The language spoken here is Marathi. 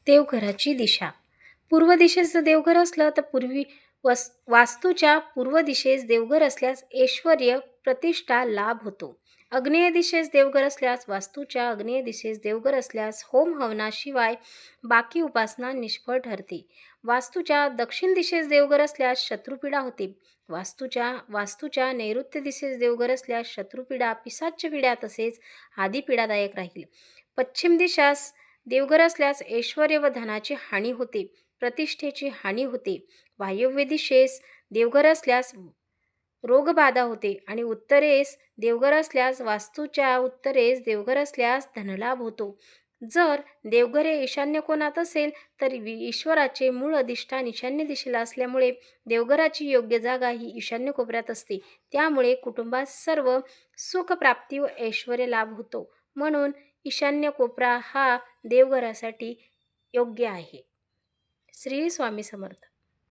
देवघराची दिशा. पूर्व दिशेचं देवघर असलं तर वास्तूच्या पूर्व दिशेस देवघर असल्यास ऐश्वर्य प्रतिष्ठा लाभ होतो. आग्नेय दिशेस देवघर असल्यास वास्तूच्या आग्नेय दिशेस देवघर असल्यास होम हवनाशिवाय बाकी उपासना निष्फळ ठरते. वास्तूच्या दक्षिण दिशेस देवघर असल्यास शत्रुपीडा होते. वास्तूच्या नैऋत्य दिशेस देवघर असल्यास शत्रुपीडा, पिशाच्य पीडा तसेच आदी पीडादायक राहील. पश्चिम दिशास देवघर असल्यास ऐश्वर्य व धनाची हानी होते, प्रतिष्ठेची हानी होते. वायव्य दिशेस देवघर असल्यास रोगबाधा होते आणि उत्तरेस देवघर असल्यास वास्तूच्या उत्तरेस देवघर असल्यास धनलाभ होतो. जर देवघर हे ईशान्य कोणात असेल तर ईश्वराचे मूळ अधिष्ठान ईशान्य दिशेला असल्यामुळे देवघराची योग्य जागा ही ईशान्य कोपऱ्यात असते. त्यामुळे कुटुंबात सर्व सुखप्राप्ती व ऐश्वर्य लाभ होतो. म्हणून ईशान्य कोपरा हा देवघरासाठी योग्य आहे. श्री स्वामी समर्थ.